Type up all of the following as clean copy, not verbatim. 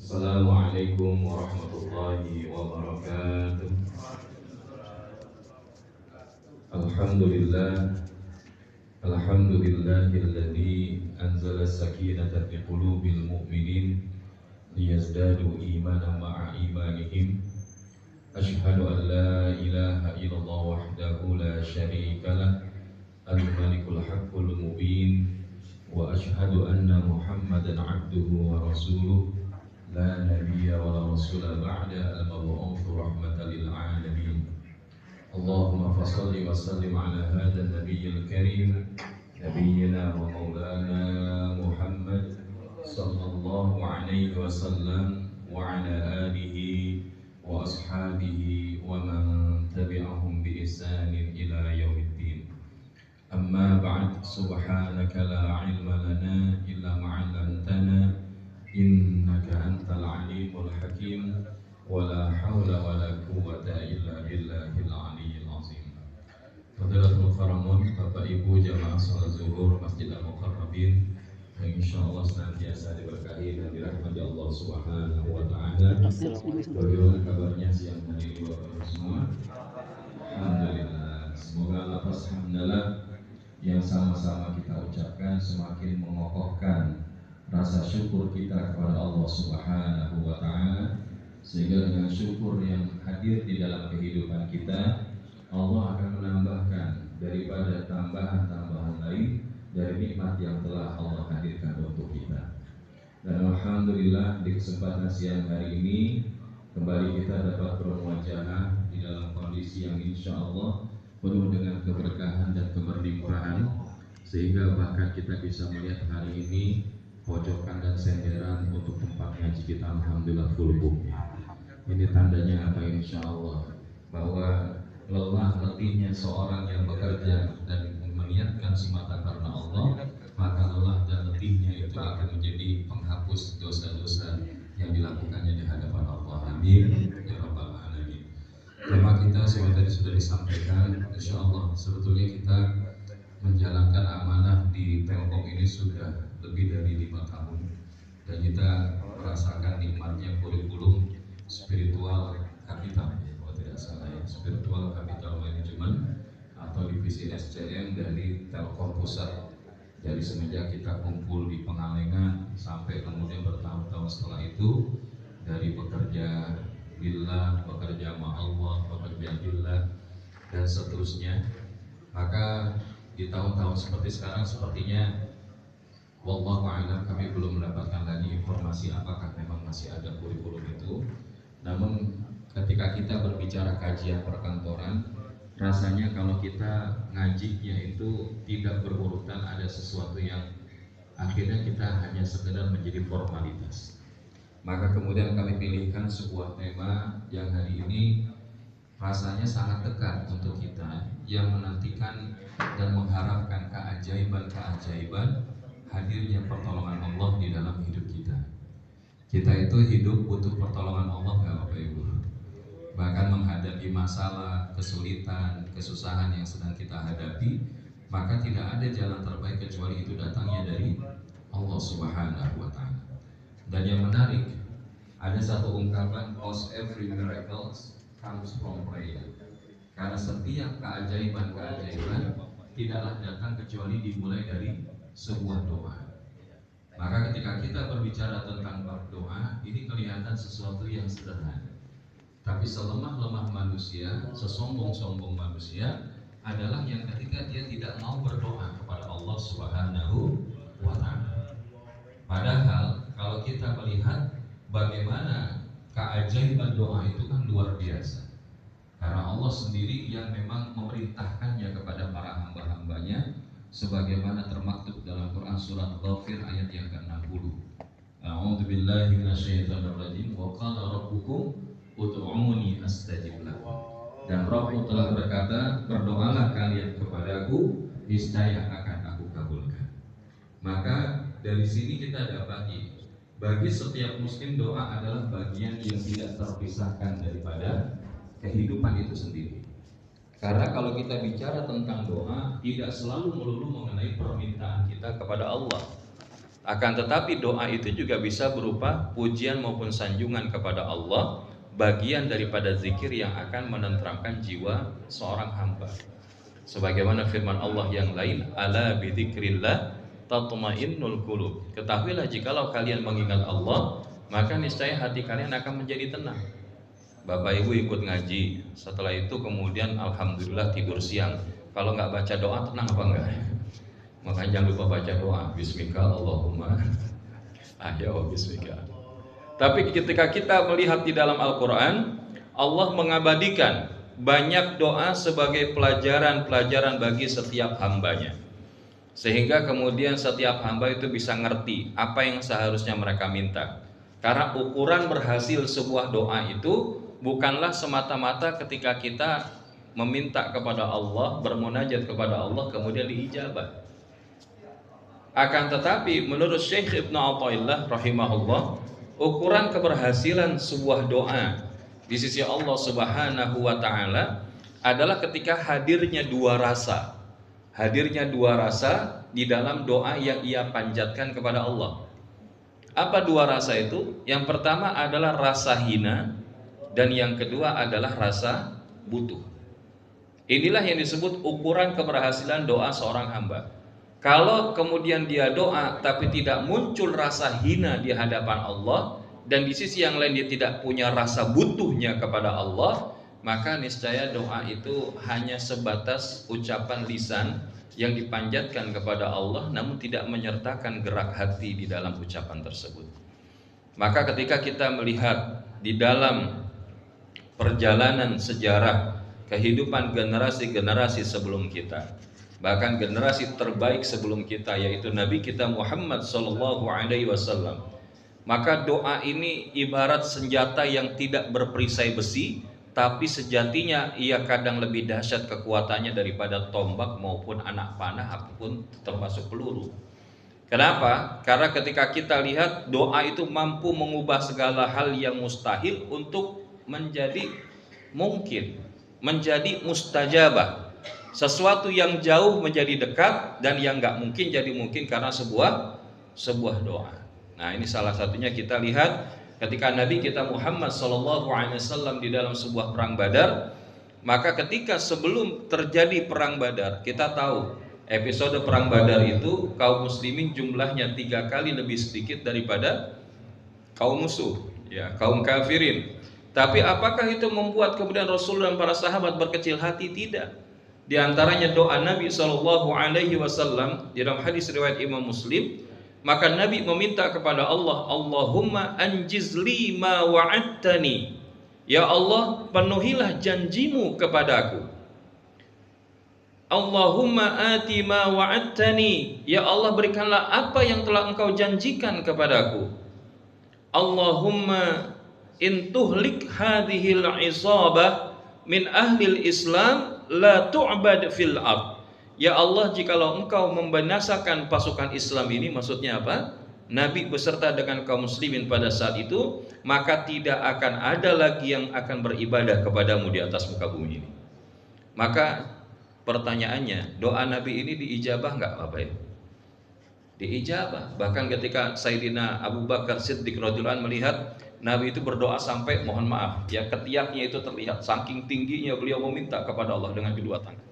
Assalamualaikum warahmatullahi wabarakatuh. Alhamdulillah, alhamdulillahilladzi anzala sakinata fi qulubil mu'minin liyazdadu imanan ma'a imanihim. Asyhadu an la ilaha illallah wahdahu la syarika lah, al-malikul haqqul mubin, wa asyhadu anna Muhammadan abduhu wa rasuluh. La nabiyya wa la rasula ba'da al-mab'utsu rahmatan lil alamin. Allahumma fassalli wa sallim ala hadzal nabiyyil karim nabiyyina wa maulana Muhammad sallallahu alaihi wasallam wa ala alihi wa ashabihi wa man tabi'ahum bi ihsanin ila yaumiddin. Amma ba'd, subhanaka la ilma lana illa ma 'allamtana innaka antal alimul hakim, wala haula wala quwwata illa billahil aliyyil azim. Fadilatul Faramun, Bapak Ibu jamaah salat zuhur Masjid Al-Muqarrabin yang insyaallah senantiasa diberkahi dan dirahmati Allah Subhanahu wa taala. Bagaimana kabarnya siang hari ini Bapak Ibu semua? Alhamdulillah. Semoga lafaz hamdalah yang sama-sama kita ucapkan semakin mengokohkan rasa syukur kita kepada Allah Subhanahu wa taala, sehingga dengan syukur yang hadir di dalam kehidupan kita, Allah akan menambahkan daripada tambahan-tambahan lain dari nikmat yang telah Allah hadirkan untuk kita. Dan alhamdulillah di kesempatan siang hari ini kembali kita dapat bermuajahah di dalam kondisi yang insya Allah penuh dengan keberkahan dan keberlimpahan, sehingga bahkan kita bisa melihat hari ini pojokan dan senderan untuk tempat ngaji kita alhamdulillah full book. Ini tandanya apa? Insya Allah bahwa lelah letihnya seorang yang bekerja dan meniatkan semata karena Allah, maka lelah dan letihnya itu akan menjadi penghapus dosa-dosa yang dilakukannya di hadapan Allah. Amin ya rabbal alamin. Tema kita seperti tadi sudah disampaikan, insya Allah sebetulnya kita menjalankan amanah di Telkom ini sudah lebih dari 5 tahun, dan kita merasakan nikmatnya kurikulum spiritual capital, kalau tidak salah ya, spiritual capital management atau divisi SCM dari Telkom Pusat. Jadi semenjak kita kumpul di Pengalengan sampai kemudian bertahun-tahun setelah itu, dari bekerja billah, bekerja ma'allah, bekerja billah dan seterusnya, maka di tahun-tahun seperti sekarang sepertinya wallahu a'lam kami belum mendapatkan lagi informasi apakah memang masih ada kurikulum itu. Namun ketika kita berbicara kajian perkantoran, rasanya kalau kita ngajinya itu tidak berurutan, ada sesuatu yang akhirnya kita hanya sekedar menjadi formalitas. Maka kemudian kami pilihkan sebuah tema yang hari ini rasanya sangat dekat untuk kita, yang menantikan dan mengharapkan keajaiban-keajaiban hadirnya pertolongan Allah di dalam hidup kita. Kita itu hidup butuh pertolongan Allah nggak Bapak Ibu? Bahkan menghadapi masalah, kesulitan, kesusahan yang sedang kita hadapi, maka tidak ada jalan terbaik kecuali itu datangnya dari Allah Subhanahu wa taala. Dan yang menarik, ada satu ungkapan, cause every miracle comes from prayer. Karena setiap keajaiban-keajaiban tidaklah datang kecuali dimulai dari sebuah doa. Maka ketika kita berbicara tentang bab doa, ini kelihatan sesuatu yang sederhana. Tapi selemah-lemah manusia, sesombong-sombong manusia adalah yang ketika dia tidak mau berdoa kepada Allah Subhanahu wa taala. Padahal kalau kita melihat bagaimana keajaiban doa itu kan luar biasa. Karena Allah sendiri yang memang memerintahkannya kepada para hamba-hambanya, sebagaimana termaktub dalam Quran surat Ghafir ayat yang ke-60. A'udzu billahi minasyaitonir rajim. Wa qala rabbukum ud'uuni astajib lakum. Dan Rabbmu telah berkata, berdoalah kalian kepadaku, niscaya akan aku kabulkan. Maka dari sini kita dapati, bagi setiap muslim doa adalah bagian yang tidak terpisahkan daripada kehidupan itu sendiri. Karena kalau kita bicara tentang doa, tidak selalu melulu mengenai permintaan kita kepada Allah. Akan tetapi doa itu juga bisa berupa pujian maupun sanjungan kepada Allah, bagian daripada zikir yang akan menenteramkan jiwa seorang hamba. Sebagaimana firman Allah yang lain, ala bidzikrillah tatmainnul qulub. Ketahuilah jikalau kalian mengingat Allah, maka niscaya hati kalian akan menjadi tenang. Bapak Ibu ikut ngaji, setelah itu kemudian alhamdulillah tidur siang. Kalau nggak baca doa tenang apa enggak? Makanya jangan lupa baca doa. Bismika Allahumma ahya bismika. Tapi ketika kita melihat di dalam Al-Quran, Allah mengabadikan banyak doa sebagai pelajaran-pelajaran bagi setiap hambanya, sehingga kemudian setiap hamba itu bisa ngerti apa yang seharusnya mereka minta. Karena ukuran berhasil sebuah doa itu bukanlah semata-mata ketika kita meminta kepada Allah, bermunajat kepada Allah kemudian diijabah. Akan tetapi menurut Syekh Ibnu Athaillah rahimahullah, ukuran keberhasilan sebuah doa di sisi Allah Subhanahu wa taala adalah ketika hadirnya dua rasa. Hadirnya dua rasa di dalam doa yang ia panjatkan kepada Allah. Apa dua rasa itu? Yang pertama adalah rasa hina, dan yang kedua adalah rasa butuh. Inilah yang disebut ukuran keberhasilan doa seorang hamba. Kalau kemudian dia doa tapi tidak muncul rasa hina di hadapan Allah, dan di sisi yang lain dia tidak punya rasa butuhnya kepada Allah, maka niscaya doa itu hanya sebatas ucapan lisan yang dipanjatkan kepada Allah, namun tidak menyertakan gerak hati di dalam ucapan tersebut. Maka ketika kita melihat di dalam perjalanan sejarah kehidupan generasi-generasi sebelum kita, bahkan generasi terbaik sebelum kita, yaitu Nabi kita Muhammad SAW, maka doa ini ibarat senjata yang tidak berperisai besi, tapi sejatinya ia kadang lebih dahsyat kekuatannya daripada tombak maupun anak panah ataupun termasuk peluru. Kenapa? Karena ketika kita lihat doa itu mampu mengubah segala hal yang mustahil untuk menjadi mungkin, menjadi mustajabah. Sesuatu yang jauh menjadi dekat, dan yang nggak mungkin jadi mungkin karena sebuah doa. Nah, ini salah satunya kita lihat ketika Nabi kita Muhammad SAW di dalam sebuah perang Badar. Maka ketika sebelum terjadi perang Badar, kita tahu episode perang Badar itu kaum muslimin jumlahnya 3 kali lebih sedikit daripada kaum musuh, ya, kaum kafirin. Tapi apakah itu membuat kemudian Rasul dan para sahabat berkecil hati? Tidak. Di antaranya doa Nabi SAW di dalam hadis riwayat Imam Muslim, maka Nabi meminta kepada Allah, Allahumma anjizli ma wa'adtani, ya Allah penuhilah janjimu kepadaku. Allahumma ati ma wa'adtani, ya Allah berikanlah apa yang telah engkau janjikan kepadaku. Allahumma intuhlik hadhil isabah min ahlil Islam la tu'bad fil ard. Ya Allah, jikalau engkau membinasakan pasukan Islam ini, maksudnya apa? Nabi beserta dengan kaum muslimin pada saat itu, maka tidak akan ada lagi yang akan beribadah kepadamu di atas muka bumi ini. Maka pertanyaannya, doa Nabi ini diijabah enggak Bapak ya? Diijabah. Bahkan ketika Sayyidina Abu Bakar Siddiq radhiyallahu anhu melihat Nabi itu berdoa sampai mohon maaf, ya ketiaknya itu terlihat, saking tingginya beliau meminta kepada Allah dengan kedua tangan.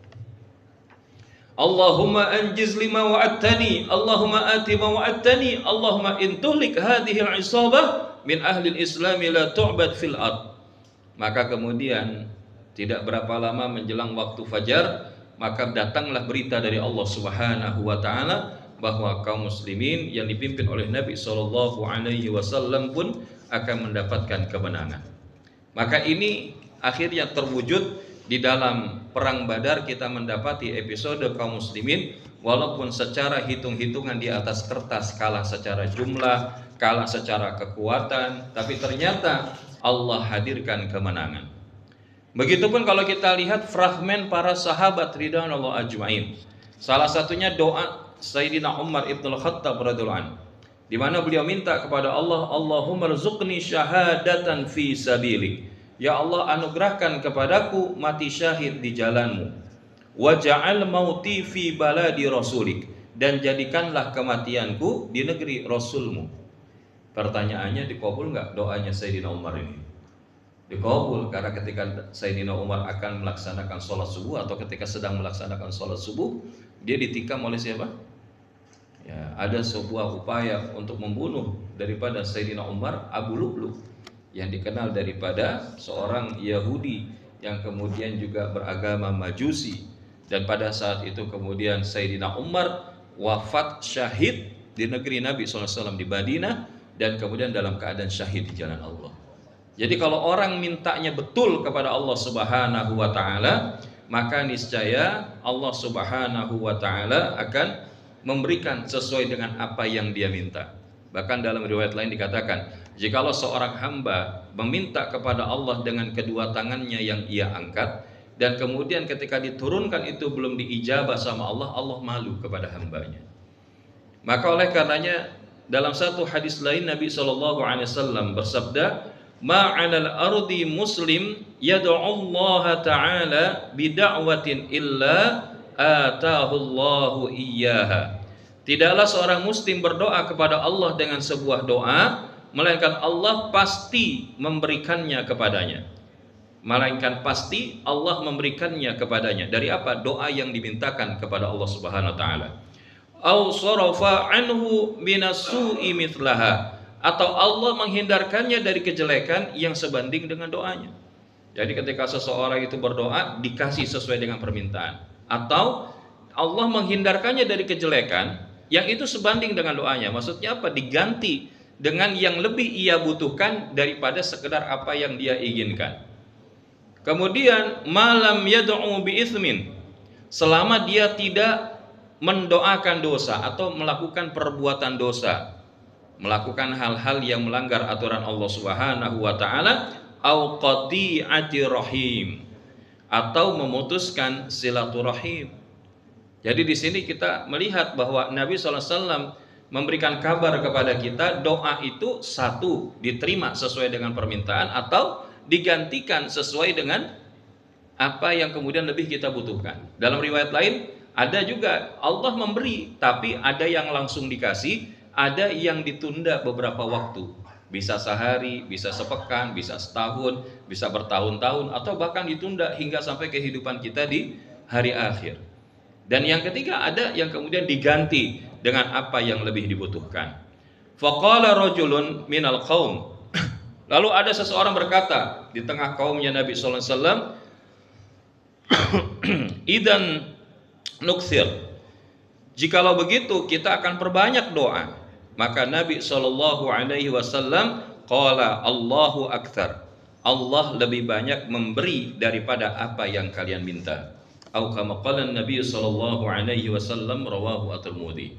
Allahumma anjiz lima wa'adtani, Allahumma ati ma wa'adtani, Allahumma intuhlik hadhil isabah min ahli al-islam la tu'bad fil ard. Maka kemudian tidak berapa lama menjelang waktu fajar, maka datanglah berita dari Allah Subhanahu wa taala bahwa kaum muslimin yang dipimpin oleh Nabi SAW pun akan mendapatkan kemenangan. Maka ini akhirnya terwujud di dalam perang Badar. Kita mendapati episode kaum muslimin walaupun secara hitung-hitungan di atas kertas kalah secara jumlah, kalah secara kekuatan, tapi ternyata Allah hadirkan kemenangan. Begitupun kalau kita lihat fragmen para sahabat ridwanullah ajmain. Salah satunya doa Sayyidina Umar ibn al-Khattab radhiyallahu anhu, di mana beliau minta kepada Allah, Allahumma rzuqni syahadatan fi sabilik. Ya Allah, anugerahkan kepadaku mati syahid di jalanmu. Wa ja'al mauti fi baladi rasulik. dan jadikanlah kematianku di negeri Rasulmu. Pertanyaannya, dikabul nggak doanya Sayyidina Umar ini? Dikabul, karena ketika Sayyidina Umar akan melaksanakan sholat subuh atau ketika sedang melaksanakan sholat subuh, dia ditikam oleh siapa? Ya, ada sebuah upaya untuk membunuh daripada Sayyidina Umar, Abu Lu'lu', yang dikenal daripada seorang Yahudi yang kemudian juga beragama Majusi. Dan pada saat itu kemudian Sayyidina Umar wafat syahid di negeri Nabi SAW di Madinah, dan kemudian dalam keadaan syahid di jalan Allah. Jadi kalau orang mintanya betul kepada Allah Subhanahu wa taala, maka niscaya Allah Subhanahu wa taala akan memberikan sesuai dengan apa yang dia minta. Bahkan dalam riwayat lain dikatakan, jikalau seorang hamba meminta kepada Allah dengan kedua tangannya yang ia angkat, dan kemudian ketika diturunkan itu belum diijabah sama Allah, Allah malu kepada hambanya. Maka oleh karenanya dalam satu hadis lain Nabi SAW bersabda, ma'alal ardi muslim yad'u Allah ta'ala bida'watin illa atahullahu iyyaha. Tidaklah seorang muslim berdoa kepada Allah dengan sebuah doa, melainkan Allah pasti memberikannya kepadanya. Melainkan pasti Allah memberikannya kepadanya. Dari apa? Doa yang dimintakan kepada Allah Subhanahu wa taala. Au sarafa anhu minasu'i mithlaha, atau Allah menghindarkannya dari kejelekan yang sebanding dengan doanya. Jadi ketika seseorang itu berdoa dikasih sesuai dengan permintaan, atau Allah menghindarkannya dari kejelekan yang itu sebanding dengan doanya. Maksudnya apa? Diganti dengan yang lebih ia butuhkan daripada sekedar apa yang dia inginkan. Kemudian malam yad'u bi'ithmin, selama dia tidak mendoakan dosa atau melakukan perbuatan dosa, melakukan hal-hal yang melanggar aturan Allah Subhanahu wa taala, au qati'ati rahim, atau memutuskan silaturahim. Jadi di sini kita melihat bahwa Nabi SAW memberikan kabar kepada kita, doa itu satu diterima sesuai dengan permintaan atau digantikan sesuai dengan apa yang kemudian lebih kita butuhkan. Dalam riwayat lain ada juga Allah memberi, tapi ada yang langsung dikasih, ada yang ditunda beberapa waktu. Bisa sehari, bisa sepekan, bisa setahun, bisa bertahun-tahun, atau bahkan ditunda hingga sampai kehidupan kita di hari akhir. Dan yang ketiga ada yang kemudian diganti dengan apa yang lebih dibutuhkan. Faqala rajulun minal qaum, lalu ada seseorang berkata di tengah kaumnya Nabi sallallahu alaihi wasallam, idan nukthir, jikalau begitu kita akan perbanyak doa. Maka Nabi sallallahu alaihi wasallam qala Allahu aktsar, Allah lebih banyak memberi daripada apa yang kalian minta. Atau kama qala Nabi sallallahu alaihi wasallam rawahu at-Tirmidzi.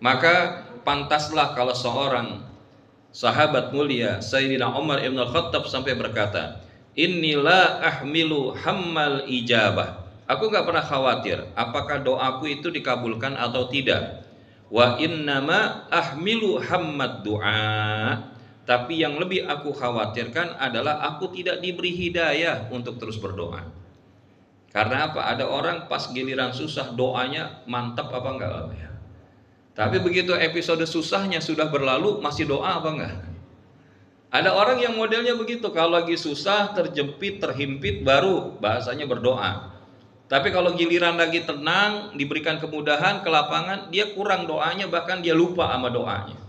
Maka pantaslah kalau seorang sahabat mulia Sayyidina Umar ibn al-Khattab sampai berkata, inni la ahmilu hammal ijabah, aku gak pernah khawatir apakah doaku itu dikabulkan atau tidak. Wa innama ahmilu hammad du'a, tapi yang lebih aku khawatirkan adalah aku tidak diberi hidayah untuk terus berdoa. Karena apa? Ada orang pas giliran susah doanya mantap apa enggak ya? Tapi begitu episode susahnya sudah berlalu masih doa apa enggak? Ada orang yang modelnya begitu, kalau lagi susah, terjepit, terhimpit baru bahasanya berdoa. Tapi kalau giliran lagi tenang, diberikan kemudahan, kelapangan, dia kurang doanya, bahkan dia lupa sama doanya.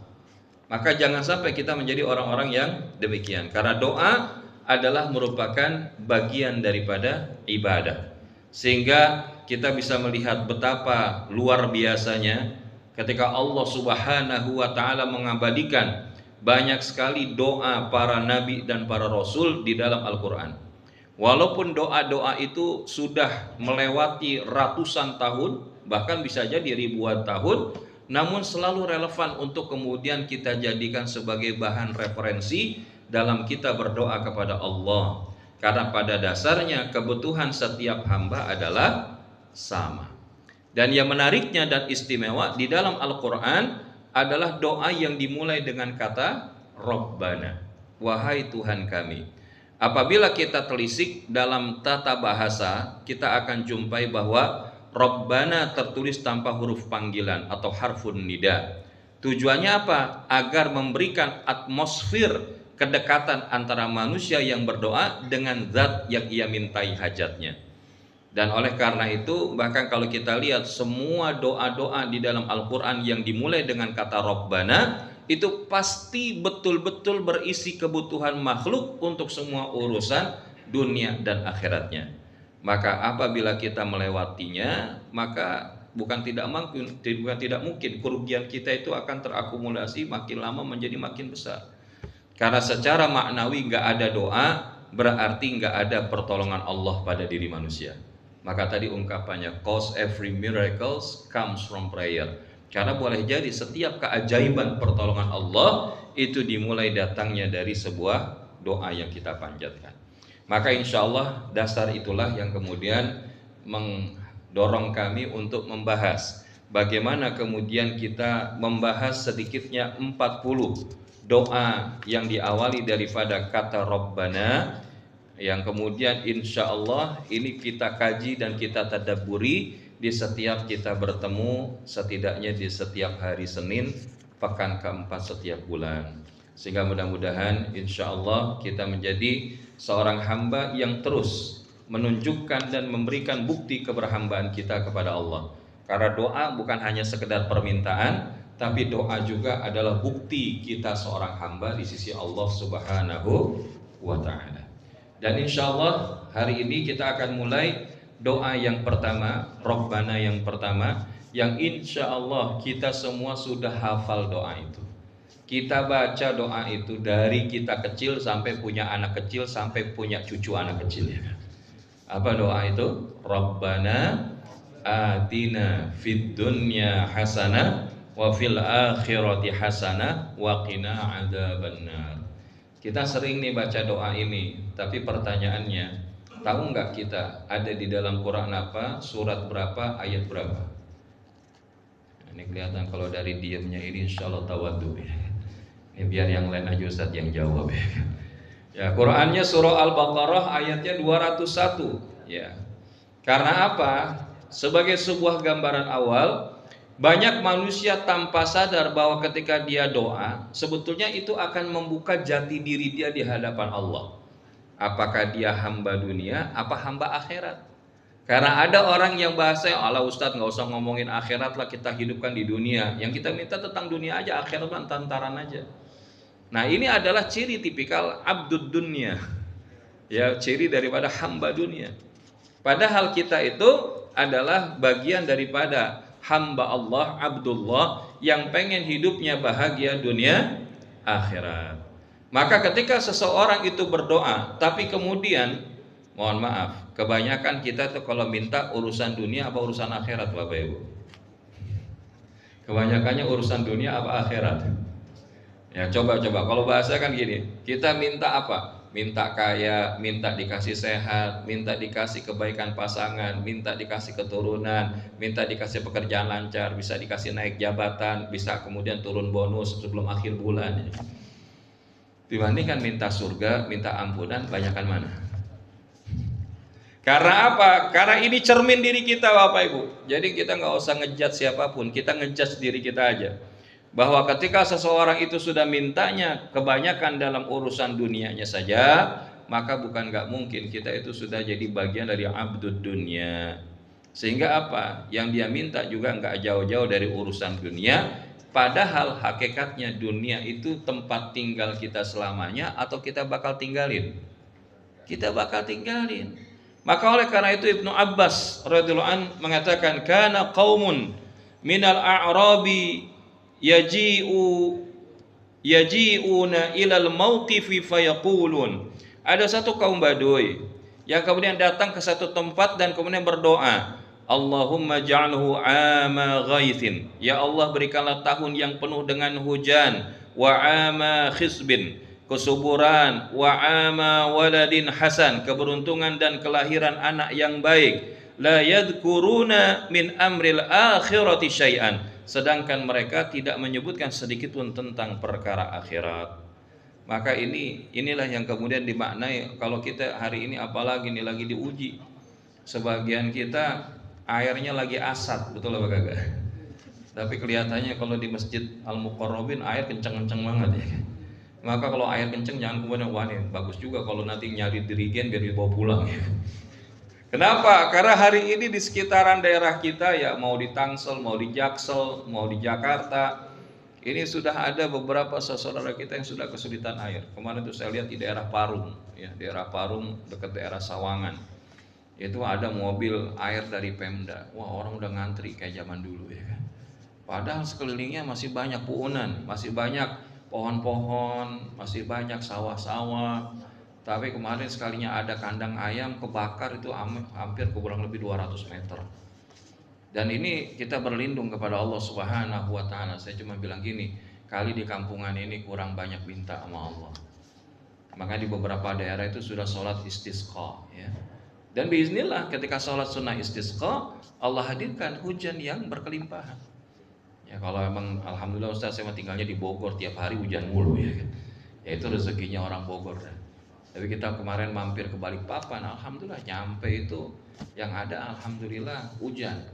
Maka jangan sampai kita menjadi orang-orang yang demikian. Karena doa adalah merupakan bagian daripada ibadah. Sehingga kita bisa melihat betapa luar biasanya ketika Allah Subhanahu wa ta'ala mengabadikan banyak sekali doa para nabi dan para rasul di dalam Al-Quran. Walaupun doa-doa itu sudah melewati ratusan tahun, bahkan bisa jadi ribuan tahun, namun selalu relevan untuk kemudian kita jadikan sebagai bahan referensi dalam kita berdoa kepada Allah. Karena pada dasarnya kebutuhan setiap hamba adalah sama. Dan yang menariknya dan istimewa di dalam Al-Quran adalah doa yang dimulai dengan kata Rabbana, wahai Tuhan kami. Apabila kita telisik dalam tata bahasa, kita akan jumpai bahwa Rabbana tertulis tanpa huruf panggilan atau harfun nida. Tujuannya apa? Agar memberikan atmosfer kedekatan antara manusia yang berdoa dengan zat yang ia mintai hajatnya. Dan oleh karena itu, bahkan kalau kita lihat semua doa-doa di dalam Al-Quran yang dimulai dengan kata Rabbana, itu pasti betul-betul berisi kebutuhan makhluk untuk semua urusan dunia dan akhiratnya. Maka apabila kita melewatinya, maka bukan tidak mungkin kerugian kita itu akan terakumulasi makin lama menjadi makin besar. Karena secara maknawi nggak ada doa, berarti nggak ada pertolongan Allah pada diri manusia. Maka tadi ungkapannya, cause every miracles comes from prayer. Karena boleh jadi setiap keajaiban pertolongan Allah itu dimulai datangnya dari sebuah doa yang kita panjatkan. Maka insya Allah dasar itulah yang kemudian mendorong kami untuk membahas bagaimana kemudian kita membahas sedikitnya 40 doa yang diawali daripada kata Rabbana, yang kemudian insya Allah ini kita kaji dan kita tadabburi di setiap kita bertemu, setidaknya di setiap hari Senin pekan keempat setiap bulan. Sehingga mudah-mudahan insya Allah kita menjadi seorang hamba yang terus menunjukkan dan memberikan bukti keberhambaan kita kepada Allah. Karena doa bukan hanya sekedar permintaan, tapi doa juga adalah bukti kita seorang hamba di sisi Allah Subhanahu wa ta'ala. Dan insya Allah hari ini kita akan mulai doa yang pertama, Rabbana yang pertama, yang insya Allah kita semua sudah hafal doa itu. Kita baca doa itu dari kita kecil sampai punya anak kecil, sampai punya cucu anak kecil ya. Apa doa itu? Rabbana atina fid dunya hasanah wa fil akhirati hasanah wa qina adzabannar. Kita sering nih baca doa ini, tapi pertanyaannya, tahu nggak kita ada di dalam Quran apa, surat berapa, ayat berapa? Ini kelihatan kalau dari diamnya ini insya Allah tawadhu ya. Ini biar yang lain aja Ustaz yang jawab ya. Ya, Qurannya surah Al-Baqarah ayatnya 201 ya. Karena apa? Sebagai sebuah gambaran awal, banyak manusia tanpa sadar bahwa ketika dia doa, sebetulnya itu akan membuka jati diri dia di hadapan Allah. Apakah dia hamba dunia, apa hamba akhirat? Karena ada orang yang bahasa, Allah Ustadz nggak usah ngomongin akhirat lah, kita hidupkan di dunia. Yang kita minta tentang dunia aja, akhirat kan tantaran aja. Nah ini adalah ciri tipikal abdud dunia, ya, ciri daripada hamba dunia. Padahal kita itu adalah bagian daripada hamba Allah, Abdullah, yang pengen hidupnya bahagia dunia akhirat. Maka ketika seseorang itu berdoa, tapi kemudian, mohon maaf, kebanyakan kita tuh kalau minta urusan dunia apa urusan akhirat, Bapak Ibu? Kebanyakannya urusan dunia apa akhirat? Ya coba kalau bahasa kan gini, kita minta apa? Minta kaya, minta dikasih sehat, minta dikasih kebaikan pasangan, minta dikasih keturunan, minta dikasih pekerjaan lancar, bisa dikasih naik jabatan, bisa kemudian turun bonus sebelum akhir bulan. Dibandingkan minta surga, minta ampunan, banyakkan mana? Karena apa? Karena ini cermin diri kita Bapak Ibu. Jadi kita nggak usah ngejudge siapapun, kita ngejudge diri kita aja. Bahwa ketika seseorang itu sudah mintanya kebanyakan dalam urusan dunianya saja, maka bukan nggak mungkin kita itu sudah jadi bagian dari abdud dunia. Sehingga apa? Yang dia minta juga nggak jauh-jauh dari urusan dunia. Padahal hakikatnya dunia itu tempat tinggal kita selamanya atau kita bakal tinggalin? Kita bakal tinggalin. Maka oleh karena itu Ibnu Abbas radhiyallahu an mengatakan, kana qaumun minal a'rabi yaji'una ilal mauqifi fayaqulun. Ada satu kaum Baduy yang kemudian datang ke satu tempat dan kemudian berdoa, Allahumma ja'alhu ama ghaithin. Ya Allah, berikanlah tahun yang penuh dengan hujan, wa ama khisbin, kesuburan, wa ama waladin hasan, keberuntungan dan kelahiran anak yang baik. La yadhkuruna min amril akhirati syai'an, sedangkan mereka tidak menyebutkan sedikit pun tentang perkara akhirat. Maka inilah yang kemudian dimaknai kalau kita hari ini apalagi ini lagi diuji. Sebagian kita airnya lagi asat, betul apa kagak? Tapi kelihatannya kalau di Masjid Al-Muqarrabin air kenceng-kenceng banget ya. Maka kalau air kenceng jangan kemudian wah nih bagus juga kalau nanti nyari dirigen biar dibawa pulang ya. Kenapa? Karena hari ini di sekitaran daerah kita ya, mau di Tangsel, mau di Jaksel, mau di Jakarta, ini sudah ada beberapa saudara kita yang sudah kesulitan air. Kemarin tuh saya lihat di daerah Parung, ya daerah Parung dekat daerah Sawangan, itu ada mobil air dari Pemda. Wah, orang udah ngantri kayak zaman dulu ya kan. Padahal sekelilingnya masih banyak puunan, masih banyak pohon-pohon, masih banyak sawah-sawah. Tapi kemarin sekalinya ada kandang ayam kebakar itu hampir kurang lebih 200 meter. Dan ini kita berlindung kepada Allah Subhanahu wa taala. Saya cuma bilang gini, kali di kampungan ini kurang banyak minta sama Allah. Maka di beberapa daerah itu sudah sholat istisqa ya. Dan biiznillah ketika sholat sunnah istisqa, Allah hadirkan hujan yang berkelimpahan. Ya kalau emang alhamdulillah Ustaz saya tinggalnya di Bogor, tiap hari hujan mulu ya kan. Ya itu rezekinya orang Bogor kan. Tapi kita kemarin mampir ke Balikpapan, alhamdulillah nyampe itu yang ada alhamdulillah hujan.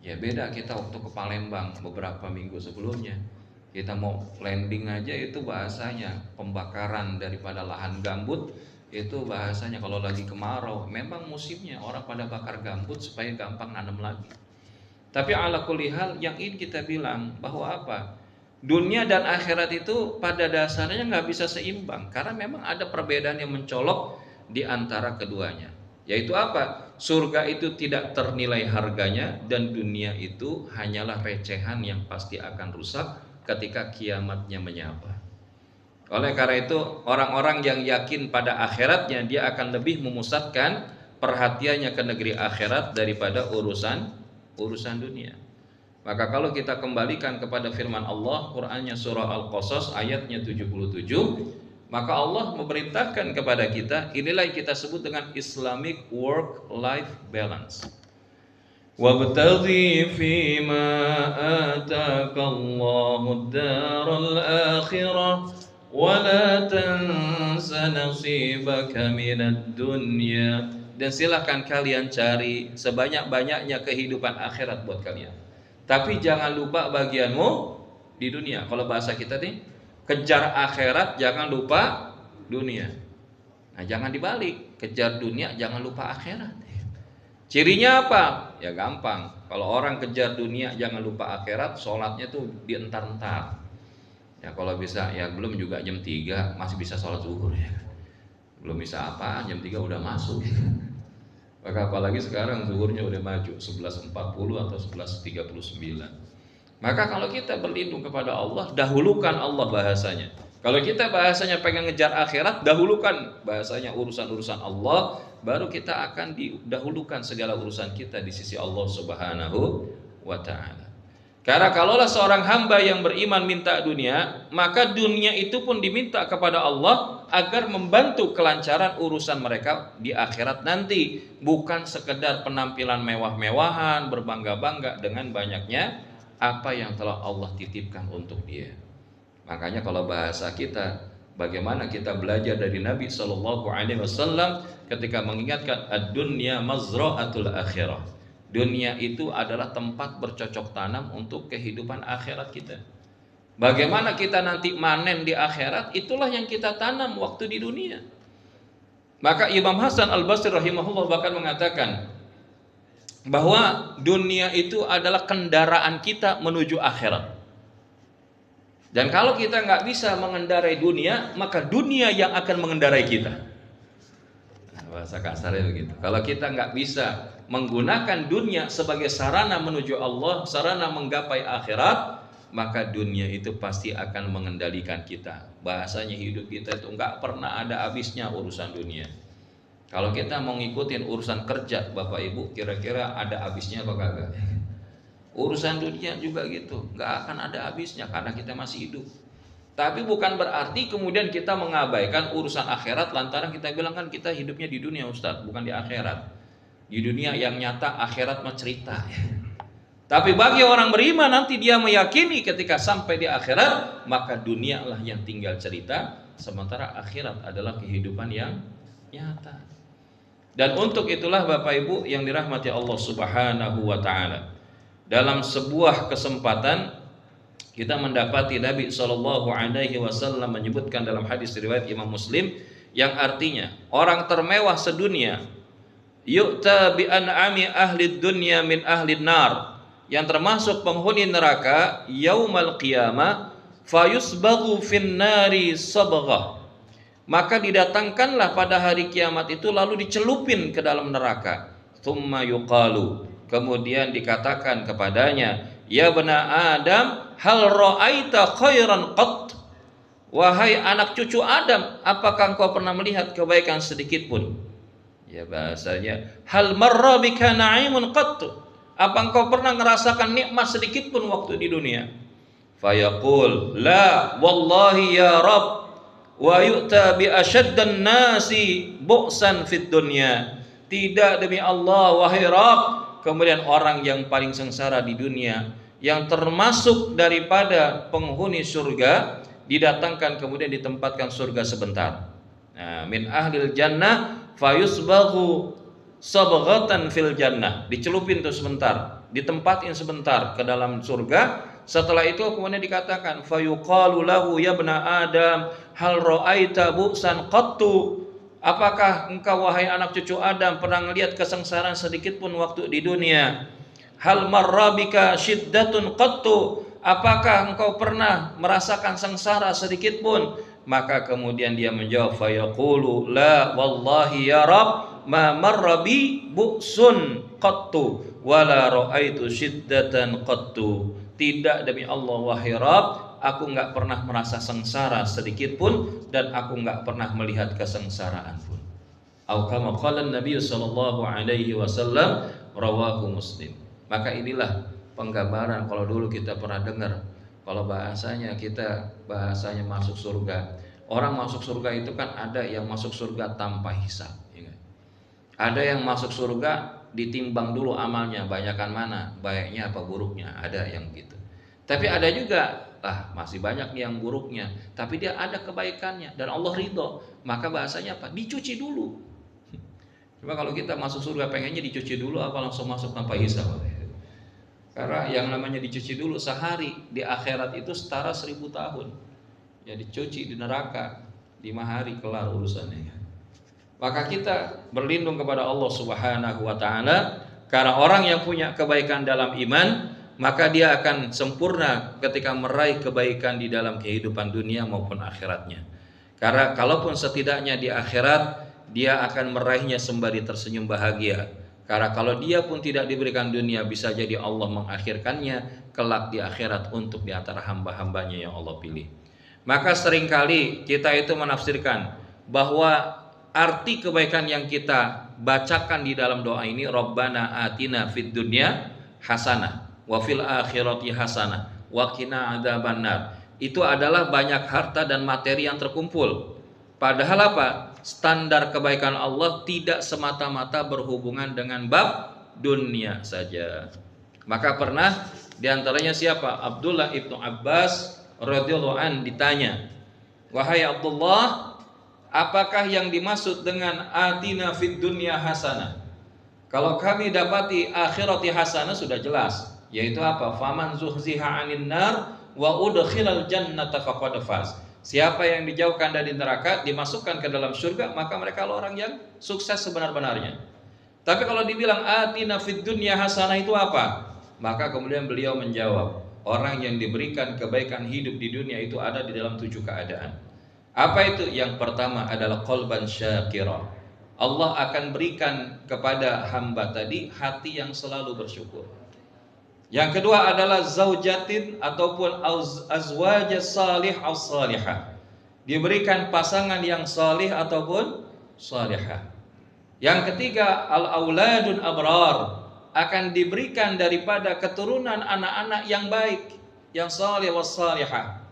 Ya beda kita waktu ke Palembang beberapa minggu sebelumnya. Kita mau landing aja itu bahasanya pembakaran daripada lahan gambut, itu bahasanya kalau lagi kemarau, memang musimnya orang pada bakar gambut supaya gampang nanam lagi. Tapi ala kulli hal yang ini kita bilang bahwa apa? Dunia dan akhirat itu pada dasarnya nggak bisa seimbang karena memang ada perbedaan yang mencolok di antara keduanya. Yaitu apa? Surga itu tidak ternilai harganya dan dunia itu hanyalah recehan yang pasti akan rusak ketika kiamatnya menyapa. Oleh karena itu orang-orang yang yakin pada akhiratnya dia akan lebih memusatkan perhatiannya ke negeri akhirat daripada urusan dunia. Maka kalau kita kembalikan kepada firman Allah, Qur'annya surah Al-Qasas ayatnya 77, maka Allah memerintahkan kepada kita, inilah yang kita sebut dengan Islamic work-life balance. Wabtaghi fima ataka Allahu ad-daral akhirah wa la tansa nasibaka minad dunya. Dan silakan kalian cari sebanyak-banyaknya kehidupan akhirat buat kalian. Tapi jangan lupa bagianmu di dunia. Kalau bahasa kita nih, kejar akhirat jangan lupa dunia. Nah, jangan dibalik, kejar dunia jangan lupa akhirat. Cirinya apa? Ya gampang. Kalau orang kejar dunia jangan lupa akhirat, sholatnya tuh dientar-entar. Ya kalau bisa ya belum juga jam 3 masih bisa sholat zuhur ya. Belum bisa apa, jam 3 udah masuk. Maka apalagi sekarang zuhurnya udah maju 11.40 atau 11.39. Maka kalau kita berlindung kepada Allah, dahulukan Allah bahasanya. Kalau kita bahasanya pengen ngejar akhirat, dahulukan bahasanya urusan-urusan Allah, baru kita akan didahulukan segala urusan kita di sisi Allah Subhanahu wa taala. Karena kalaulah seorang hamba yang beriman minta dunia, maka dunia itu pun diminta kepada Allah agar membantu kelancaran urusan mereka di akhirat nanti. Bukan sekedar penampilan mewah-mewahan, berbangga-bangga dengan banyaknya apa yang telah Allah titipkan untuk dia. Makanya kalau bahasa kita, bagaimana kita belajar dari Nabi SAW ketika mengingatkan ad-dunya mazra'atul akhirah. Dunia itu adalah tempat bercocok tanam untuk kehidupan akhirat kita. Bagaimana kita nanti manen di akhirat, itulah yang kita tanam waktu di dunia. Maka Imam Hasan Al-Basri rahimahullah bahkan mengatakan bahwa dunia itu adalah kendaraan kita menuju akhirat. Dan kalau kita nggak bisa mengendarai dunia, maka dunia yang akan mengendarai kita. Bahasa kasarnya begitu. Kalau kita nggak bisa menggunakan dunia sebagai sarana menuju Allah, sarana menggapai akhirat, maka dunia itu pasti akan mengendalikan kita. Bahasanya hidup kita itu nggak pernah ada habisnya urusan dunia. Kalau kita mau ngikutin urusan kerja Bapak Ibu, kira-kira ada habisnya apa kagak? Urusan dunia juga gitu, nggak akan ada habisnya karena kita masih hidup. Tapi bukan berarti kemudian kita mengabaikan urusan akhirat lantaran kita bilang kan kita hidupnya di dunia Ustaz, bukan di akhirat. Di dunia yang nyata, akhirat mah cerita. Tapi bagi orang beriman nanti dia meyakini ketika sampai di akhirat, maka dunia lah yang tinggal cerita, sementara akhirat adalah kehidupan yang nyata. Dan untuk itulah Bapak Ibu yang dirahmati Allah Subhanahu wa taala, dalam sebuah kesempatan kita mendapati Nabi Shallallahu alaihi wasallam menyebutkan dalam hadis riwayat Imam Muslim yang artinya orang termewah sedunia, yu'ta bi an'ami ahli dunya min ahli nar, yang termasuk penghuni neraka yaumal qiyamah, fayusbaghu fin nari sabghah, maka didatangkanlah pada hari kiamat itu lalu dicelupin ke dalam neraka. Tsumma yuqalu, kemudian dikatakan kepadanya, ya bani Adam, hal ra'aita khairan qat, wahai anak cucu Adam, apakah engkau pernah melihat kebaikan sedikit pun? Ya bahasanya, hal marra bika na'imun qat, apa engkau pernah merasakan nikmat sedikit pun waktu di dunia? Fayaqul, la wallahi ya Rabb, wa yu'ta bi asyaddan nasi bu'san fid dunya, tidak demi Allah wahai Rabb, kemudian orang yang paling sengsara di dunia, yang termasuk daripada penghuni surga, didatangkan kemudian ditempatkan surga sebentar. Nah, min ahlil jannah fayusbaghu sabghatan fil jannah, dicelupin tuh sebentar, ditempatin sebentar ke dalam surga. Setelah itu kemudian dikatakan, fayuqalu lahu ya bna Adam, hal ra'aita bu'san qattu, apakah engkau wahai anak cucu Adam pernah melihat kesengsaraan sedikit pun waktu di dunia? Hal marra bika syiddatun qattu, apakah engkau pernah merasakan sengsara sedikit pun? Maka kemudian dia menjawab, fayaqulu la wallahi ya Rabb, ma marra bi bu'sun qattu wala ra'aitu syiddatan qattu, tidak demi Allah wahai Rabb, aku enggak pernah merasa sengsara sedikit pun, dan aku enggak pernah melihat kesengsaraan pun. Atau kama qala Nabi sallallahu alaihi wasallam, rawahu Muslim. Maka inilah penggambaran, kalau dulu kita pernah dengar, kalau bahasanya masuk surga. Orang masuk surga itu kan ada yang masuk surga tanpa hisab, ya. Ada yang masuk surga ditimbang dulu amalnya, banyakan mana, baiknya apa buruknya, ada yang gitu. Tapi ada juga masih banyak yang buruknya, tapi dia ada kebaikannya dan Allah ridho, maka bahasanya apa? Dicuci dulu. Coba kalau kita masuk surga pengennya dicuci dulu apa langsung masuk tanpa hisab? Karena yang namanya dicuci dulu sehari di akhirat itu setara 1000 tahun. Ya dicuci di neraka 5 hari kelar urusannya. Maka kita berlindung kepada Allah Subhanahu wa taala, karena orang yang punya kebaikan dalam iman, maka dia akan sempurna ketika meraih kebaikan di dalam kehidupan dunia maupun akhiratnya. Karena kalaupun setidaknya di akhirat dia akan meraihnya sembari tersenyum bahagia. Karena kalau dia pun tidak diberikan dunia, bisa jadi Allah mengakhirkannya kelak di akhirat untuk di antara hamba-hambanya yang Allah pilih. Maka seringkali kita itu menafsirkan bahwa arti kebaikan yang kita bacakan di dalam doa ini, Rabbana atina fid dunya hasanah wa fil akhirati hasanah wa qina adzabannar, itu adalah banyak harta dan materi yang terkumpul. Padahal apa? Standar kebaikan Allah tidak semata-mata berhubungan dengan bab dunia saja. Maka pernah diantaranya siapa? Abdullah ibnu Abbas radhiyallahu an ditanya, wahai Abdullah, apakah yang dimaksud dengan atina fid dunya hasanah? Kalau kami dapati akhirati hasanah sudah jelas, yaitu apa? Faman zuhziha 'anil nar wa udkhilal jannata faqad faz. Siapa yang dijauhkan dari neraka, dimasukkan ke dalam surga, maka mereka orang yang sukses sebenar-benarnya. Tapi kalau dibilang atina fid dunya hasanah itu apa? Maka kemudian beliau menjawab, orang yang diberikan kebaikan hidup di dunia itu ada di dalam 7 keadaan. Apa itu? Yang pertama adalah qalban syakira. Allah akan berikan kepada hamba tadi hati yang selalu bersyukur. Yang kedua adalah zaujatin ataupun azwajas salih as salihah. Diberikan pasangan yang salih ataupun salihah. Yang ketiga al-auladun abrar, akan diberikan daripada keturunan anak-anak yang baik, yang salih was salihah.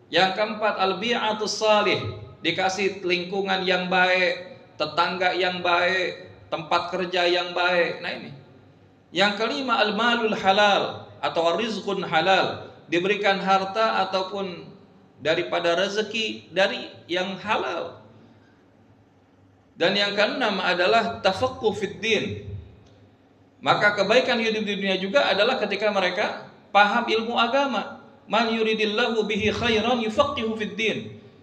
Yang keempat al-bi'atus salih, dikasih lingkungan yang baik, tetangga yang baik, tempat kerja yang baik. Nah ini. Yang kelima al-malul halal atau rizqun halal, diberikan harta ataupun daripada rezeki dari yang halal. Dan yang keenam adalah tafaqquh fid din. Maka kebaikan hidup di dunia juga adalah ketika mereka paham ilmu agama. Man yuridillahu bihi khairan yufaqihu fid din.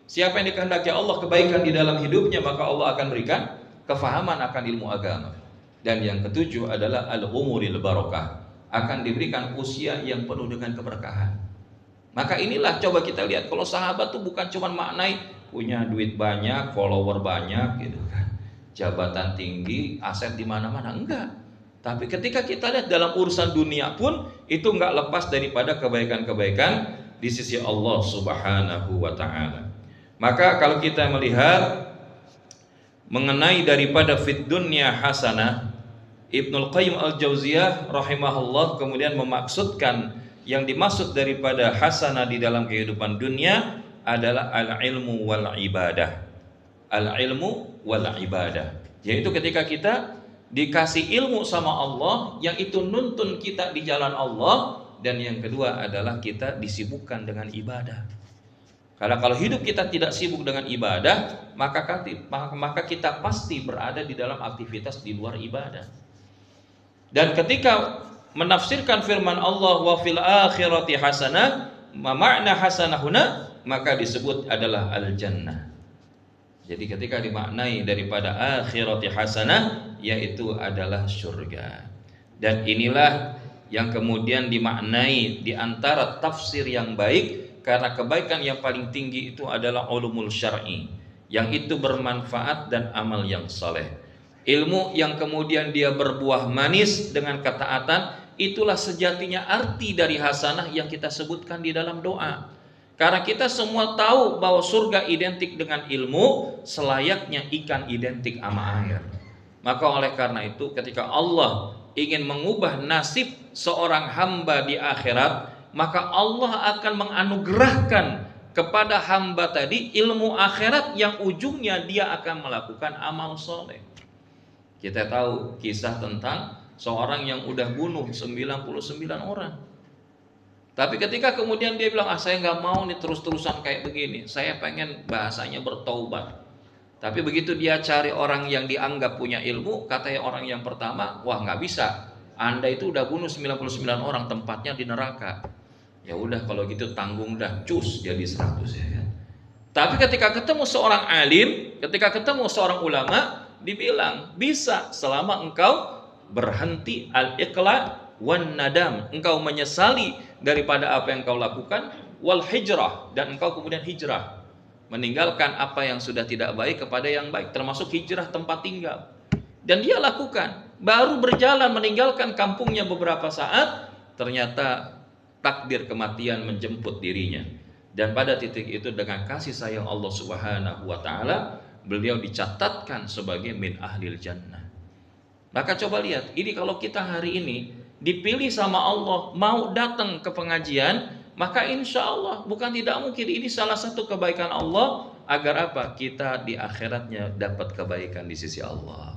Siapa yang dikehendaki Allah kebaikan di dalam hidupnya, maka Allah akan berikan kefahaman akan ilmu agama. Dan yang ketujuh adalah al-umuril barakah, akan diberikan usia yang penuh dengan keberkahan. Maka inilah coba kita lihat, kalau sahabat tuh bukan cuma maknai punya duit banyak, follower banyak gitu kan, jabatan tinggi, aset di mana-mana, enggak. Tapi ketika kita lihat dalam urusan dunia pun itu enggak lepas daripada kebaikan-kebaikan di sisi Allah Subhanahu wa taala. Maka kalau kita melihat mengenai daripada fid dunya hasanah, Ibnul Qayyim al-Jauziyah rahimahullah kemudian memaksudkan yang dimaksud daripada hasanah di dalam kehidupan dunia adalah al-ilmu wal ibadah. Al-ilmu wal ibadah, yaitu ketika kita dikasih ilmu sama Allah yang itu nuntun kita di jalan Allah, dan yang kedua adalah kita disibukkan dengan ibadah. Karena kalau hidup kita tidak sibuk dengan ibadah, maka kita pasti berada di dalam aktivitas di luar ibadah. Dan ketika menafsirkan firman Allah wa fil akhirati hasanah, makna hasanah huna, maka disebut adalah al-jannah. Jadi ketika dimaknai daripada akhirati hasanah, yaitu adalah surga. Dan inilah yang kemudian dimaknai di antara tafsir yang baik, karena kebaikan yang paling tinggi itu adalah ulumul syar'i, yang itu bermanfaat dan amal yang saleh. Ilmu yang kemudian dia berbuah manis dengan ketaatan, itulah sejatinya arti dari hasanah yang kita sebutkan di dalam doa. Karena kita semua tahu bahwa surga identik dengan ilmu, selayaknya ikan identik sama air. Maka oleh karena itu ketika Allah ingin mengubah nasib seorang hamba di akhirat, maka Allah akan menganugerahkan kepada hamba tadi ilmu akhirat yang ujungnya dia akan melakukan amal soleh. Kita tahu kisah tentang seorang yang udah bunuh 99 orang. Tapi ketika kemudian dia bilang, saya nggak mau nih terus-terusan kayak begini, saya pengen bahasanya bertaubat. Tapi begitu dia cari orang yang dianggap punya ilmu, katanya orang yang pertama, wah nggak bisa, Anda itu udah bunuh 99 orang, tempatnya di neraka. Ya udah kalau gitu tanggung dah, cus jadi 100 ya kan. Tapi ketika ketemu seorang alim, ketika ketemu seorang ulama, dibilang bisa selama engkau berhenti al-iqla wan nadam, engkau menyesali daripada apa yang engkau lakukan, wal hijrah, dan engkau kemudian hijrah, meninggalkan apa yang sudah tidak baik kepada yang baik, termasuk hijrah tempat tinggal. Dan dia lakukan, baru berjalan meninggalkan kampungnya beberapa saat, ternyata takdir kematian menjemput dirinya. Dan pada titik itu dengan kasih sayang Allah Subhanahu wa taala, beliau dicatatkan sebagai min ahlil jannah. Maka coba lihat, ini kalau kita hari ini dipilih sama Allah mau datang ke pengajian, maka insya Allah bukan tidak mungkin ini salah satu kebaikan Allah agar apa? Kita di akhiratnya dapat kebaikan di sisi Allah.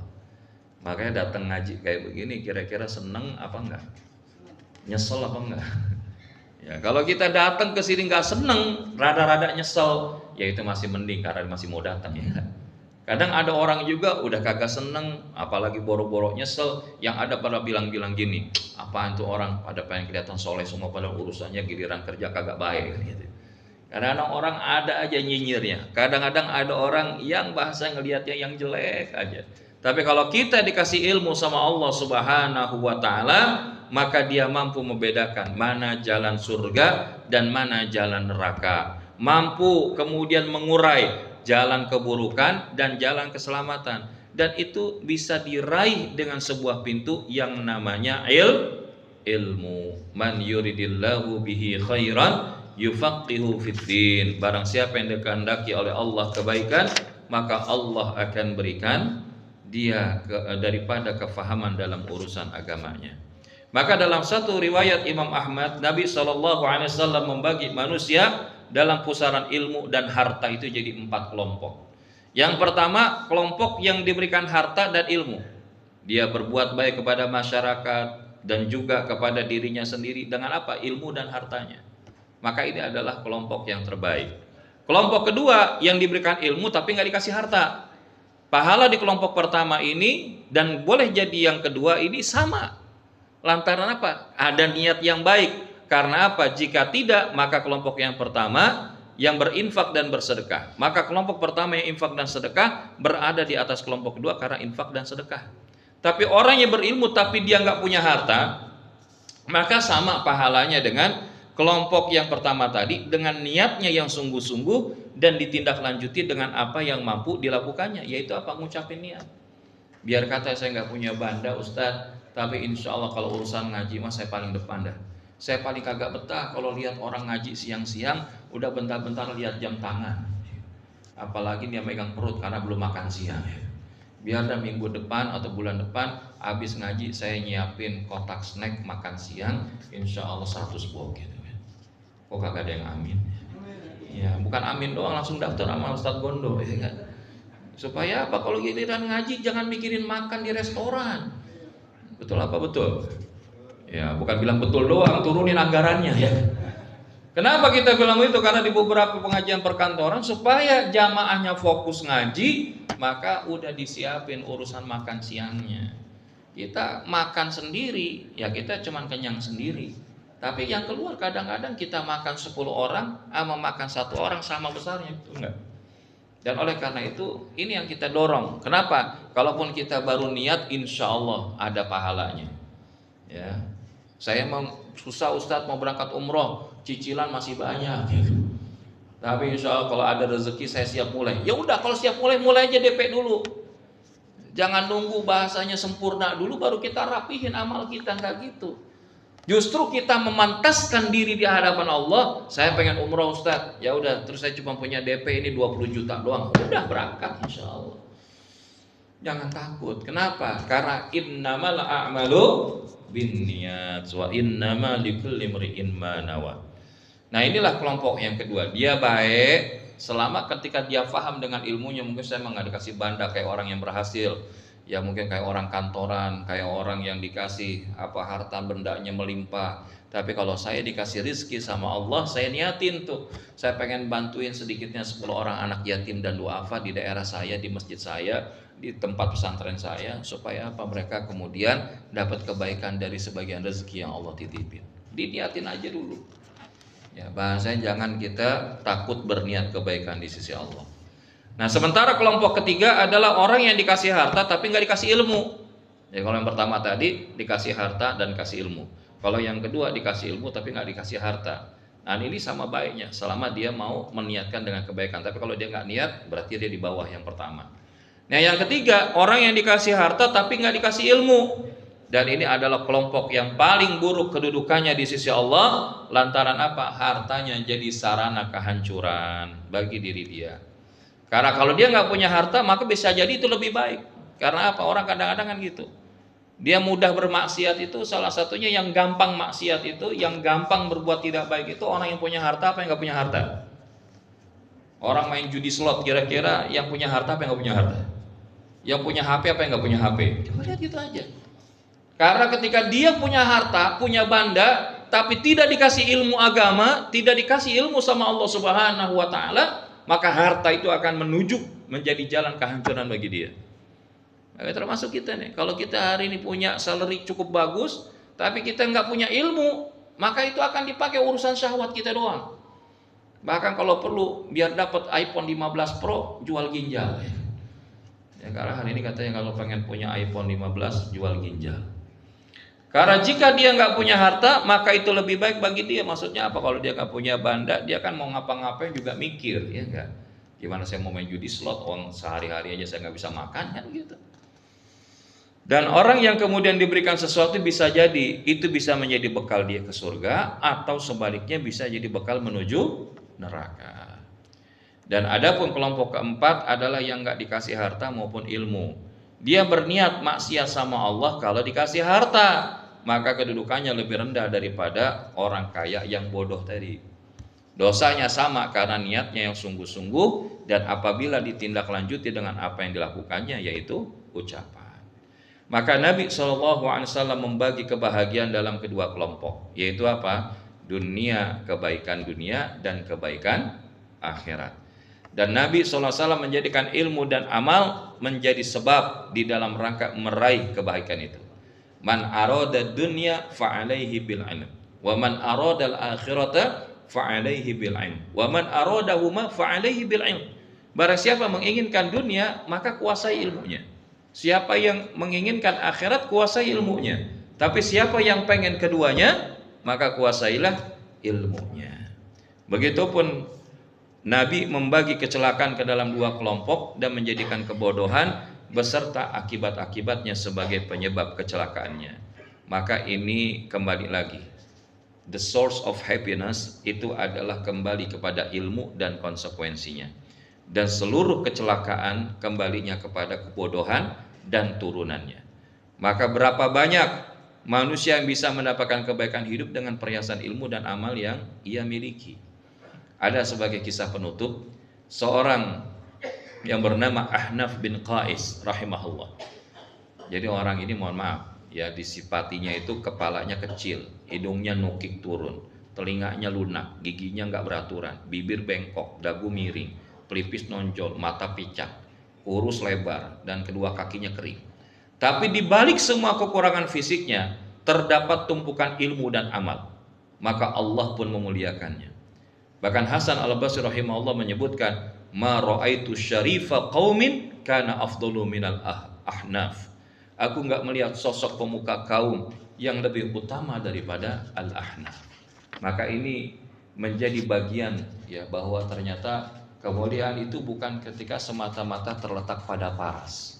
Makanya datang ngaji kayak begini kira-kira seneng apa enggak? Nyesel apa enggak? Ya, kalau kita datang ke sini nggak seneng, rada-rada nyesel, ya itu masih mending karena masih mau datang ya. Kadang ada orang juga udah kagak seneng, apalagi boro-boro nyesel, yang ada pada bilang-bilang gini, apaan tuh orang pada pengen kelihatan soleh semua pada urusannya, giliran kerja kagak baik gitu. Kadang-kadang orang ada aja nyinyirnya, kadang-kadang ada orang yang bahasa ngelihatnya yang jelek aja. Tapi kalau kita dikasih ilmu sama Allah Subhanahu wa taala, maka dia mampu membedakan mana jalan surga dan mana jalan neraka. Mampu kemudian mengurai jalan keburukan dan jalan keselamatan. Dan itu bisa diraih dengan sebuah pintu yang namanya ilmu. Man yuridillahu bihi khairan yufaqihu fiddin. Barang siapa yang dikehendaki oleh Allah kebaikan, maka Allah akan berikan dia daripada kefahaman dalam urusan agamanya. Maka dalam satu riwayat Imam Ahmad, Nabi SAW membagi manusia dalam pusaran ilmu dan harta itu jadi 4 kelompok. Yang pertama, kelompok yang diberikan harta dan ilmu. Dia berbuat baik kepada masyarakat dan juga kepada dirinya sendiri dengan apa? Ilmu dan hartanya. Maka ini adalah kelompok yang terbaik. Kelompok kedua yang diberikan ilmu tapi nggak dikasih harta. Pahala di kelompok pertama ini dan boleh jadi yang kedua ini sama. Lantaran apa? Ada niat yang baik. Karena apa? Jika tidak, maka kelompok yang pertama yang berinfak dan bersedekah. Maka kelompok pertama yang infak dan sedekah berada di atas kelompok kedua karena infak dan sedekah. Tapi orang yang berilmu tapi dia nggak punya harta, maka sama pahalanya dengan kelompok yang pertama tadi, dengan niatnya yang sungguh-sungguh dan ditindaklanjuti dengan apa yang mampu dilakukannya, yaitu apa? Ngucapin niat. Biar kata saya nggak punya banda Ustadz, tapi insya Allah kalau urusan ngaji mas saya paling depan dah. Saya paling kagak betah kalau lihat orang ngaji siang-siang udah bentar-bentar lihat jam tangan, apalagi dia megang perut karena belum makan siang. Biar dah minggu depan atau bulan depan habis ngaji saya nyiapin kotak snack makan siang, insya Allah 100 buah gitu. Kok kagak ada yang amin? Ya, bukan amin doang, langsung daftar sama Ustadz Gondo, ya kan? Supaya apa? Kalau giliran ngaji jangan mikirin makan di restoran. Betul apa betul? Ya, bukan bilang betul doang, turunin anggarannya ya. Kenapa kita bilang itu? Karena di beberapa pengajian perkantoran supaya jamaahnya fokus ngaji, maka udah disiapin urusan makan siangnya. Kita makan sendiri, ya kita cuman kenyang sendiri. Tapi yang keluar kadang-kadang kita makan 10 orang sama makan 1 orang sama besarnya, itu enggak. Dan oleh karena itu ini yang kita dorong. Kenapa? Kalaupun kita baru niat, insya Allah ada pahalanya. Ya, saya mau susah Ustadz mau berangkat umroh, cicilan masih banyak. Tapi insya Allah kalau ada rezeki saya siap mulai. Ya udah kalau siap mulai aja DP dulu. Jangan nunggu bahasanya sempurna dulu baru kita rapihin amal kita, enggak gitu. Justru kita memantaskan diri di hadapan Allah. Saya pengen umroh Ustaz. Ya udah, terus saya cuma punya DP ini 20 juta doang. Udah berangkat insya Allah. Jangan takut. Kenapa? Karena innamal a'malu binniyat wa innama likulli imri'in ma nawa. Nah, inilah kelompok yang kedua. Dia baik selama ketika dia paham dengan ilmunya. Mungkin saya nggak dikasih banda kayak orang yang berhasil. Ya mungkin kayak orang kantoran, kayak orang yang dikasih harta bendanya melimpah. Tapi kalau saya dikasih rizki sama Allah, saya niatin tuh, saya pengen bantuin sedikitnya 10 orang anak yatim dan duafa di daerah saya, di masjid saya, di tempat pesantren saya, supaya mereka kemudian dapat kebaikan dari sebagian rezeki yang Allah titipin. Diniatin aja dulu. Ya, bahasanya jangan kita takut berniat kebaikan di sisi Allah. Nah, sementara kelompok ketiga adalah orang yang dikasih harta tapi nggak dikasih ilmu. Jadi kalau yang pertama tadi dikasih harta dan kasih ilmu. Kalau yang kedua dikasih ilmu tapi nggak dikasih harta. Nah, ini sama baiknya selama dia mau meniatkan dengan kebaikan. Tapi kalau dia nggak niat, berarti dia di bawah yang pertama. Nah, yang ketiga orang yang dikasih harta tapi nggak dikasih ilmu. Dan ini adalah kelompok yang paling buruk kedudukannya di sisi Allah. Lantaran apa? Hartanya jadi sarana kehancuran bagi diri dia. Karena kalau dia nggak punya harta, maka bisa jadi itu lebih baik. Karena apa? Orang kadang-kadang kan gitu. Dia mudah bermaksiat itu salah satunya yang gampang maksiat itu, yang gampang berbuat tidak baik itu orang yang punya harta apa yang nggak punya harta? Orang main judi slot kira-kira yang punya harta apa yang nggak punya harta? Yang punya HP apa yang nggak punya HP? Coba lihat gitu aja. Karena ketika dia punya harta, punya banda, tapi tidak dikasih ilmu agama, tidak dikasih ilmu sama Allah Subhanahu wa Ta'ala, maka harta itu akan menuju menjadi jalan kehancuran bagi dia. Nah, termasuk kita nih, kalau kita hari ini punya salary cukup bagus, tapi kita nggak punya ilmu, maka itu akan dipakai urusan syahwat kita doang. Bahkan kalau perlu, biar dapat iPhone 15 Pro, jual ginjal. Ya, karena hari ini katanya kalau pengen punya iPhone 15, jual ginjal. Karena jika dia nggak punya harta, maka itu lebih baik bagi dia. Maksudnya apa? Kalau dia nggak punya banda, dia kan mau ngapa-ngapain juga mikir, ya enggak? Gimana saya mau main judi slot, uang sehari-hari aja saya nggak bisa makan, kan gitu. Dan orang yang kemudian diberikan sesuatu bisa jadi itu bisa menjadi bekal dia ke surga, atau sebaliknya bisa jadi bekal menuju neraka. Dan adapun kelompok keempat adalah yang nggak dikasih harta maupun ilmu. Dia berniat maksiat sama Allah kalau dikasih harta, maka kedudukannya lebih rendah daripada orang kaya yang bodoh tadi. Dosanya sama karena niatnya yang sungguh-sungguh, dan apabila ditindaklanjuti dengan apa yang dilakukannya, yaitu ucapan. Maka Nabi SAW membagi kebahagiaan dalam kedua kelompok, yaitu apa? Dunia, kebaikan dunia dan kebaikan akhirat. Dan Nabi SAW menjadikan ilmu dan amal menjadi sebab di dalam rangka meraih kebaikan itu. Man arada dunya fa'alaihi bil ilm, wa man arada al akhirata fa'alaihi bil ilm, wa man aradahuma fa'alaihi bil ilm. Barang siapa menginginkan dunia, maka kuasai ilmunya. Siapa yang menginginkan akhirat, kuasai ilmunya. Tapi siapa yang pengen keduanya, maka kuasailah ilmunya. Begitupun Nabi membagi kecelakaan ke dalam dua kelompok dan menjadikan kebodohan beserta akibat-akibatnya sebagai penyebab kecelakaannya. Maka ini kembali lagi, the source of happiness itu adalah kembali kepada ilmu dan konsekuensinya. Dan seluruh kecelakaan kembalinya kepada kebodohan dan turunannya. Maka berapa banyak manusia yang bisa mendapatkan kebaikan hidup dengan perhiasan ilmu dan amal yang ia miliki. Ada sebagai kisah penutup, seorang yang bernama Ahnaf bin Qais rahimahullah. Jadi orang ini, mohon maaf ya, disipatinya itu kepalanya kecil, hidungnya nukik turun, telinganya lunak, giginya nggak beraturan, bibir bengkok, dagu miring, pelipis nonjol, mata picak, kurus lebar, dan kedua kakinya kering. Tapi di balik semua kekurangan fisiknya terdapat tumpukan ilmu dan amal, maka Allah pun memuliakannya. Bahkan Hasan al-Basri rahimahullah menyebutkan, ma ra'aitu syarifa qaumin kana afdalu minal ahnaf. Aku enggak melihat sosok pemuka kaum yang lebih utama daripada al-ahnaf. Maka ini menjadi bagian ya, bahwa ternyata kemuliaan itu bukan ketika semata-mata terletak pada paras,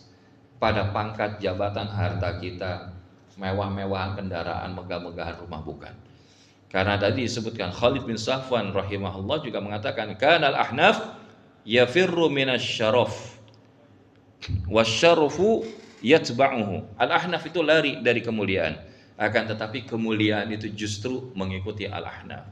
pada pangkat, jabatan, harta kita, mewah-mewahan kendaraan, megah-megahan rumah, bukan. Karena tadi disebutkan Khalid bin Safwan rahimahullah juga mengatakan, kanal ahnaf yafirru minasyaraf wasyarafu yatba'uhu. Al-ahnaf itu lari dari kemuliaan, akan tetapi kemuliaan itu justru mengikuti al-ahnaf.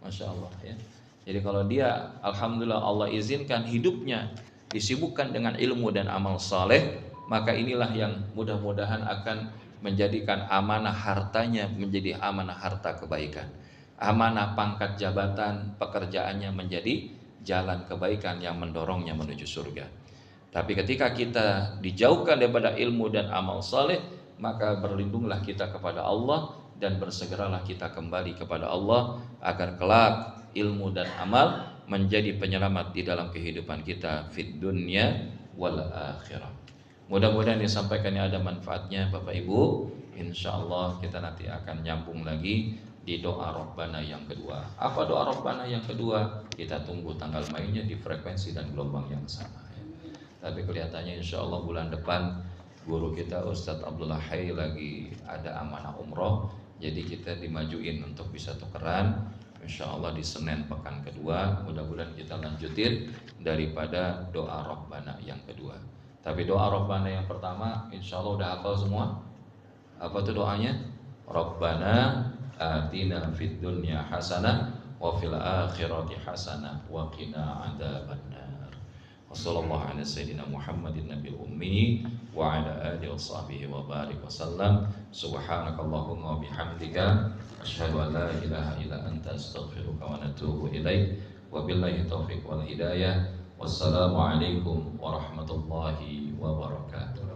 Masya Allah ya. Jadi kalau dia, alhamdulillah Allah izinkan hidupnya disibukkan dengan ilmu dan amal saleh, maka inilah yang mudah-mudahan akan menjadikan amanah hartanya menjadi amanah harta kebaikan, amanah pangkat jabatan pekerjaannya menjadi jalan kebaikan yang mendorongnya menuju surga. Tapi ketika kita dijauhkan daripada ilmu dan amal saleh, maka berlindunglah kita kepada Allah dan bersegeralah kita kembali kepada Allah agar kelak ilmu dan amal menjadi penyelamat di dalam kehidupan kita fid dunya wal akhirah. Mudah-mudahan disampaikan ada manfaatnya Bapak Ibu. Insyaallah kita nanti akan nyambung lagi di doa Rabbana yang kedua. Apa doa Rabbana yang kedua? Kita tunggu tanggal mainnya di frekuensi dan gelombang yang sama ya. Tapi kelihatannya insyaallah bulan depan guru kita Ustadz Abdullah Hay lagi ada amanah umroh, jadi kita dimajuin untuk bisa tukeran. Insyaallah di Senin pekan kedua, mudah-mudahan kita lanjutin daripada doa Rabbana yang kedua. Tapi doa Rabbana yang pertama insyaallah udah hafal semua. Apa tuh doanya? Rabbana atina fid dunya hasanah wa fil akhirati hasanah wa qina adzabannar. Wassallallahu ala sayyidina Muhammadin nabiyil ummi wa ala alihi washabbihi wa barik wasallam. Subhanakallahumma wa bihamdika asyhadu an la ilaha illa anta astaghfiruka wa atubu ilaik. Wabillahi taufiq wal hidayah. Wassalamualaikum warahmatullahi wabarakatuh.